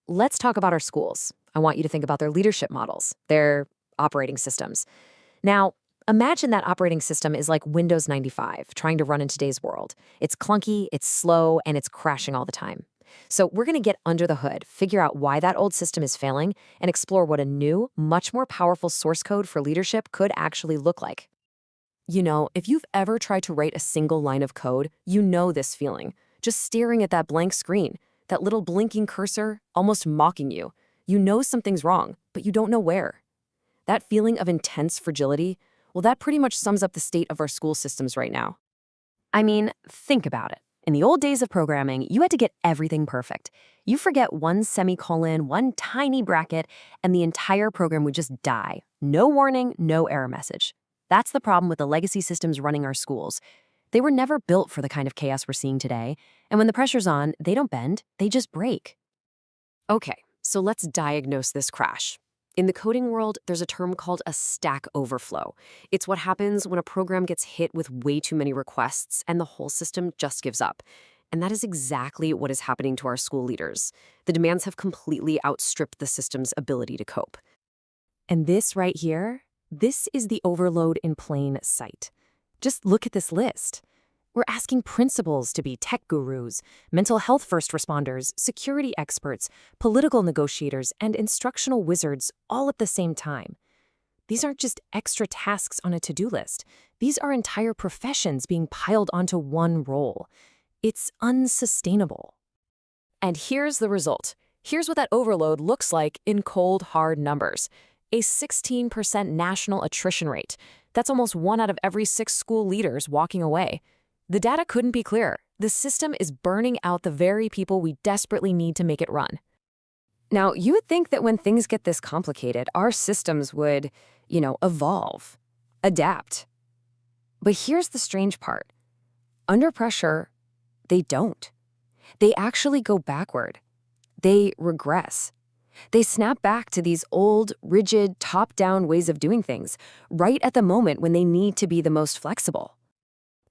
let's talk about our schools. I want you to think about their leadership models, their operating systems. Now, imagine that operating system is like Windows 95 trying to run in today's world. It's clunky, it's slow, and it's crashing all the time. So we're going to get under the hood, figure out why that old system is failing, and explore what a new, much more powerful source code for leadership could actually look like. You know, if you've ever tried to write a single line of code, you know this feeling. Just staring at that blank screen, that little blinking cursor, almost mocking you. You know something's wrong, but you don't know where. That feeling of intense fragility, well, that pretty much sums up the state of our school systems right now. I mean, think about it. In the old days of programming, you had to get everything perfect. You forget one semicolon, one tiny bracket, and the entire program would just die. No warning, no error message. That's the problem with the legacy systems running our schools. They were never built for the kind of chaos we're seeing today, and when the pressure's on, they don't bend, they just break. Okay, so let's diagnose this crash. In the coding world, there's a term called a stack overflow. It's what happens when a program gets hit with way too many requests and the whole system just gives up. And that is exactly what is happening to our school leaders. The demands have completely outstripped the system's ability to cope. And this right here, this is the overload in plain sight. Just look at this list. We're asking principals to be tech gurus, mental health first responders, security experts, political negotiators, and instructional wizards all at the same time. These aren't just extra tasks on a to-do list. These are entire professions being piled onto one role. It's unsustainable. And here's the result. Here's what that overload looks like in cold, hard numbers. A 16% national attrition rate. That's almost 1 out of every 6 school leaders walking away. The data couldn't be clearer. The system is burning out the very people we desperately need to make it run. Now, you would think that when things get this complicated, our systems would, evolve, adapt. But here's the strange part. Under pressure, they don't. They actually go backward. They regress. They snap back to these old, rigid, top-down ways of doing things, right at the moment when they need to be the most flexible.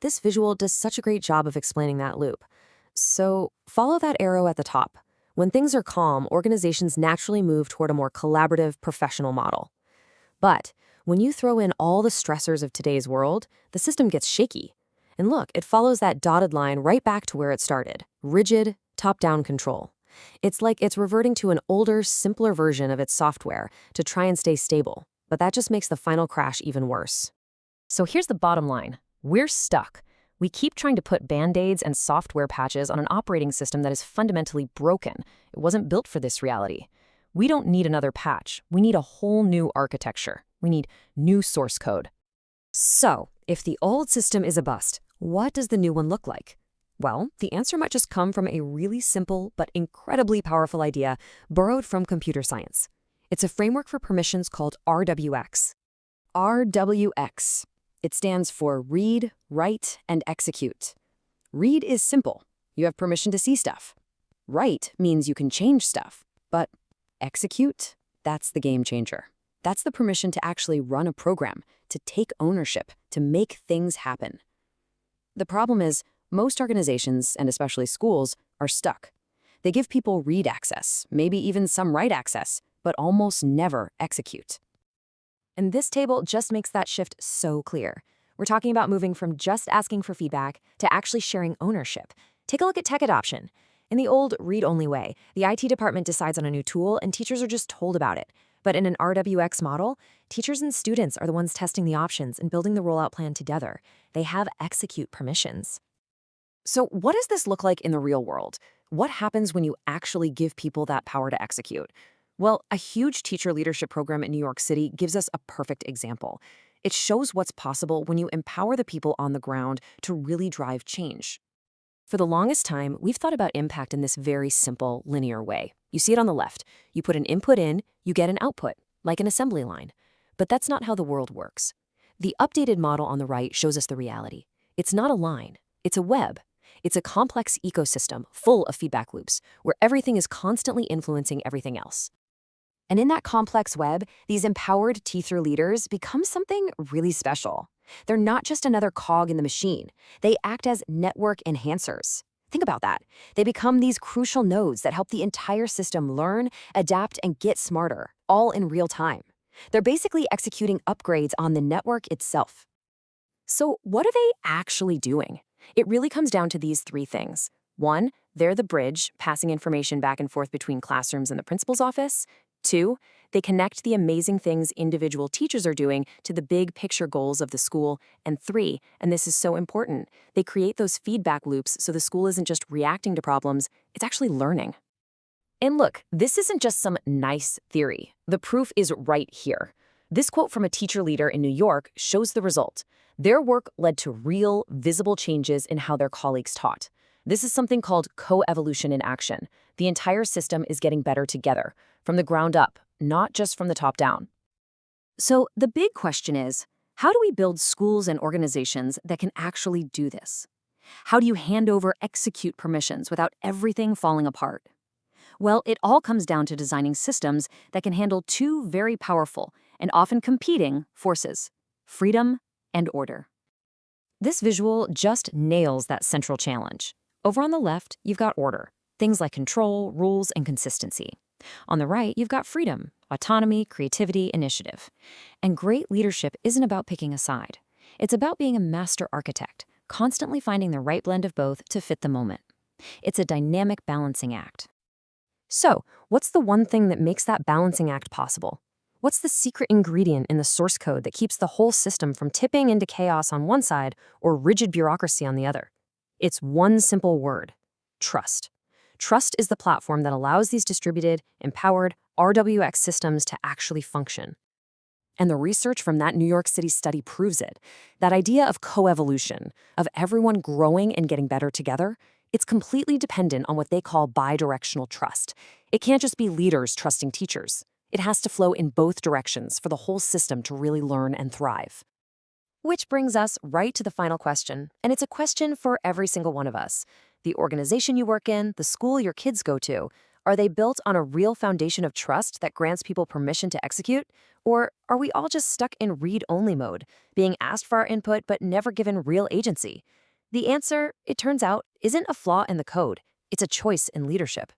This visual does such a great job of explaining that loop. So follow that arrow at the top. When things are calm, organizations naturally move toward a more collaborative, professional model. But when you throw in all the stressors of today's world, the system gets shaky. And look, it follows that dotted line right back to where it started. Rigid, top-down control. It's like it's reverting to an older, simpler version of its software to try and stay stable. But that just makes the final crash even worse. So here's the bottom line. We're stuck. We keep trying to put band-aids and software patches on an operating system that is fundamentally broken. It wasn't built for this reality. We don't need another patch. We need a whole new architecture. We need new source code. So, if the old system is a bust, what does the new one look like? Well, the answer might just come from a really simple but incredibly powerful idea borrowed from computer science. It's a framework for permissions called RWX. RWX. It stands for read, write, and execute. Read is simple. You have permission to see stuff. Write means you can change stuff. But execute, that's the game changer. That's the permission to actually run a program, to take ownership, to make things happen. The problem is, most organizations, and especially schools, are stuck. They give people read access, maybe even some write access, but almost never execute. And this table just makes that shift so clear. We're talking about moving from just asking for feedback to actually sharing ownership. Take a look at tech adoption. In the old read-only way, the IT department decides on a new tool and teachers are just told about it. But in an RWX model, teachers and students are the ones testing the options and building the rollout plan together. They have execute permissions. So what does this look like in the real world? What happens when you actually give people that power to execute? Well, a huge teacher leadership program in New York City gives us a perfect example. It shows what's possible when you empower the people on the ground to really drive change. For the longest time, we've thought about impact in this very simple, linear way. You see it on the left. You put an input in, you get an output, like an assembly line. But that's not how the world works. The updated model on the right shows us the reality. It's not a line. It's a web. It's a complex ecosystem full of feedback loops, where everything is constantly influencing everything else. And in that complex web, these empowered teacher leaders become something really special. They're not just another cog in the machine. They act as network enhancers. Think about that. They become these crucial nodes that help the entire system learn, adapt, and get smarter, all in real time. They're basically executing upgrades on the network itself. So, what are they actually doing? It really comes down to these three things. One, they're the bridge, passing information back and forth between classrooms and the principal's office. Two, they connect the amazing things individual teachers are doing to the big picture goals of the school. And three, and this is so important, they create those feedback loops so the school isn't just reacting to problems, it's actually learning. And look, this isn't just some nice theory. The proof is right here. This quote from a teacher leader in New York shows the result. Their work led to real, visible changes in how their colleagues taught. This is something called co-evolution in action. The entire system is getting better together, from the ground up, not just from the top down. So the big question is, how do we build schools and organizations that can actually do this? How do you hand over execute permissions without everything falling apart? Well, it all comes down to designing systems that can handle two very powerful and often competing forces: freedom and order. This visual just nails that central challenge. Over on the left, you've got order, things like control, rules, and consistency. On the right, you've got freedom, autonomy, creativity, initiative. And great leadership isn't about picking a side. It's about being a master architect, constantly finding the right blend of both to fit the moment. It's a dynamic balancing act. So, what's the one thing that makes that balancing act possible? What's the secret ingredient in the source code that keeps the whole system from tipping into chaos on one side or rigid bureaucracy on the other? It's one simple word: trust. Trust is the platform that allows these distributed, empowered RWX systems to actually function. And the research from that New York City study proves it. That idea of coevolution, of everyone growing and getting better together, it's completely dependent on what they call bidirectional trust. It can't just be leaders trusting teachers. It has to flow in both directions for the whole system to really learn and thrive. Which brings us right to the final question, and it's a question for every single one of us. The organization you work in, the school your kids go to, are they built on a real foundation of trust that grants people permission to execute? Or are we all just stuck in read-only mode, being asked for our input but never given real agency? The answer, it turns out, isn't a flaw in the code. It's a choice in leadership.